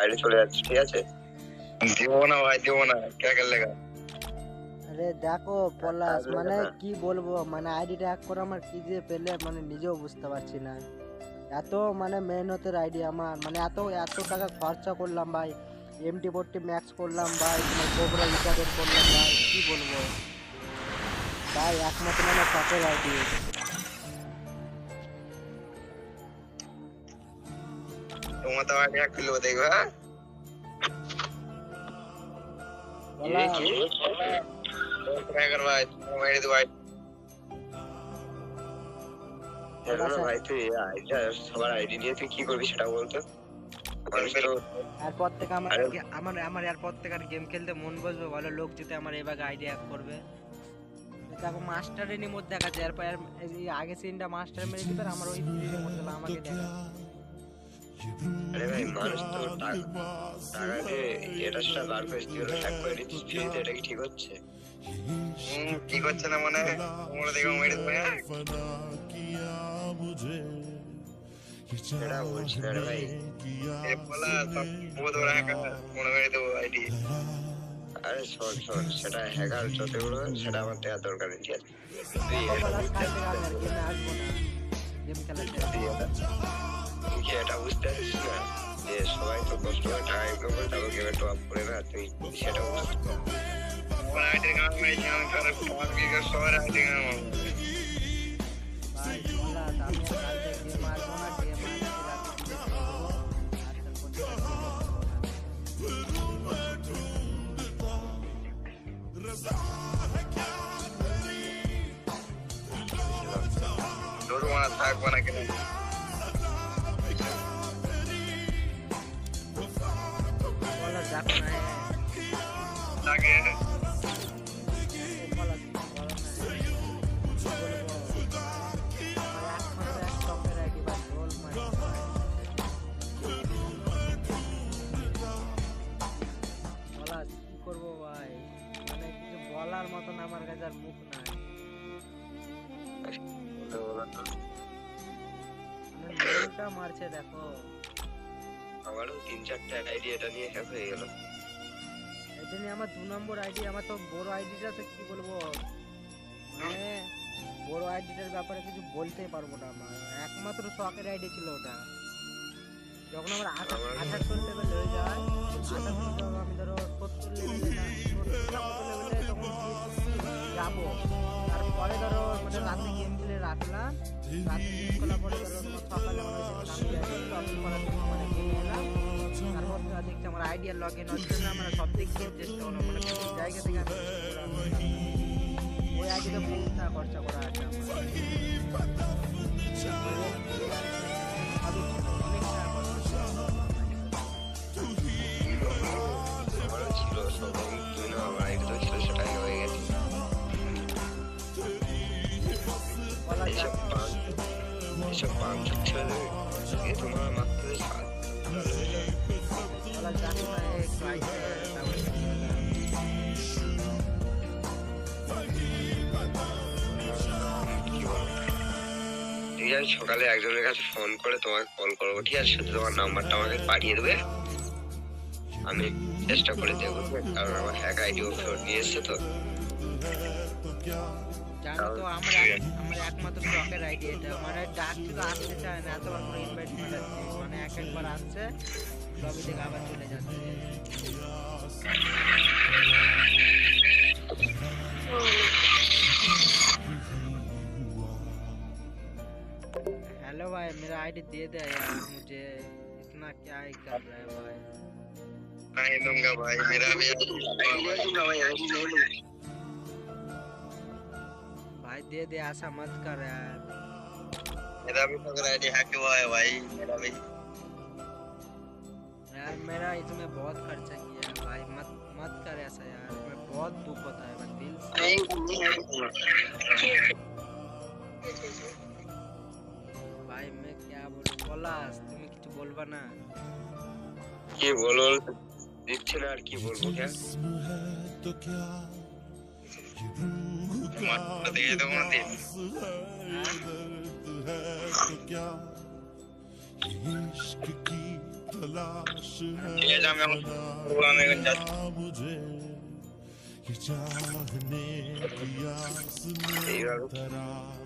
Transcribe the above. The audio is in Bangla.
বাইরে চলে যাচ্ছি, ঠিক আছে? দেবো না ভাই, দেবো না, কে লেগা। আরে দেখো পলাশ, মানে কি বলবো, মানে আইডিটা হ্যাক করে আমার কি যে পেলে মানে নিজেও বুঝতে পারছি না। এত মানে মেহনতের আইডি আমার, মানে এত এত টাকা খরচা করলাম ভাই, MT40 ম্যাক্স করলাম ভাই, তোমার কোবরা ইটারেট করলাম ভাই, কি বলবো ভাই, একমাত্র মানে শখের আইডি। তোমার তো আইডি হ্যাক করলো দেখবা। পলাশ ভাই মেরে দে ভাই। ভাই তুই সবার আইডি নিয়ে তুই কি করবি সেটা বলতো। এরপর থেকে আমার এরপর থেকে আর গেম খেলতে মন বসবে বলো, লোক যদি আমার এভাবে আইডিয়া হ্যাক করবে। দেখো মাস্টার রিমোট দেখা যায়, এরপর এই আগে সিনটা মাস্টার মেরে দিবে আর আমার ওই রিমোট গুলো আমাকে দেখা। আরে ভাই মানুষ তো টাকা দিয়ে এটা সেটা বার করে তুই হ্যাক করে দিচ্ছিস ফ্রিতে, এটা কি ঠিক হচ্ছে? ঠিক হচ্ছে না মানে তোমরা দেখো মেরে দেবে। সেটা বলছি না রে ভাই, বলা সব বহুত বড় হ্যাকার মনে মেরে দেবো আইডি। আরে শোন শোন, সেটা হ্যাকার যত বড় সেটা আমার দেওয়ার দরকার নেই, ঠিক আছে? তুই কি এটা বুঝতে পারছিস না যে সবাই তো কষ্ট করে টাকা ইনকাম করে তারপর গেমে টপ করে না, তুই সেটা বুঝতে তোর মনে থাকবো না কেন? কি করবো ভাই, মানে কিছু বলার মতন আমার কাছে আর মুখ নাই। মারছে দেখো, আমারও 3-4টা আইডি এটা নিয়ে হ্যাক হয়ে গেল। এটা নিয়ে আমার 2 নম্বর আইডি, আমার তো বড় আইডিটা তো কি বলবো, মানে বড় আইডিটার ব্যাপারে কিছু বলতেই পারবো না। আমার একমাত্র শখের আইডি ছিল ওটা। যখন আমার 78 লেভেল হয়ে যায়, 78 আমি ধরো 70 লেভেলে না 70 লেভেলে তখন যাবো, তারপরে ধরো মানে রাতে গেম খেলে রাখলাম, রাতে গেম খেলার পরে ধরো সকালে মানে গেম এলাম, তারপর দেখছি আমার আইডিয়া লগ ইন হচ্ছে না, মানে সব দিক দিয়ে চেষ্টা করলাম, মানে কোনো জায়গা থেকে আমি ওই আইডিতে বহুত টাকা খরচা করা আছে আমারও ছিল সব, তুই না আমার আইডি তো ছিল সেটাই হয়ে গেছে। এইসব পাঁচ ছেলে এ তোমার মাত্র ঠিক আছে, সকালে একজনের কাছে ফোন করে তোমাকে কল করবো, ঠিক আছে? তোমার নাম্বারটা আমাকে পাঠিয়ে দেবে, আমি চেষ্টা করে দেখবো, কারণ আমার হ্যাক আইডি ফেরত নিয়ে এসছে তো। জানো তো আমার একমাত্র শখের আইডি এটা, মানে ডাকছে তো আসতে চায় না, এতবার করে ইনভাইট পাঠাচ্ছি, মানে একবার আসছে লবি থেকে আবার চলে যাচ্ছে। हेलो भाई, मेरा आईडी दे दे यार मुझे, इतना क्या ही कर रहा है भाई। नहीं दूंगा भाई, मेरा भी दूंगा भाई, भाई दे दे, ऐसा मत कर यार। मेरा भी तो आईडी हैक हुआ है भाई, मेरा भी यार, मेरा इसमें बहुत खर्चा किया है भाई, मत मत कर ऐसा यार, मैं बहुत दुख होता है मैं दिल से। भाई मैं क्या बोलूं, পলাশ তুমি কিছু বলবা না? কি বলবো দিচ্ছি না, আর কি বলবো? মাত্র দিয়ে দেবো না ঠিক আছে আমি এখন যাচ্ছি এইভাবে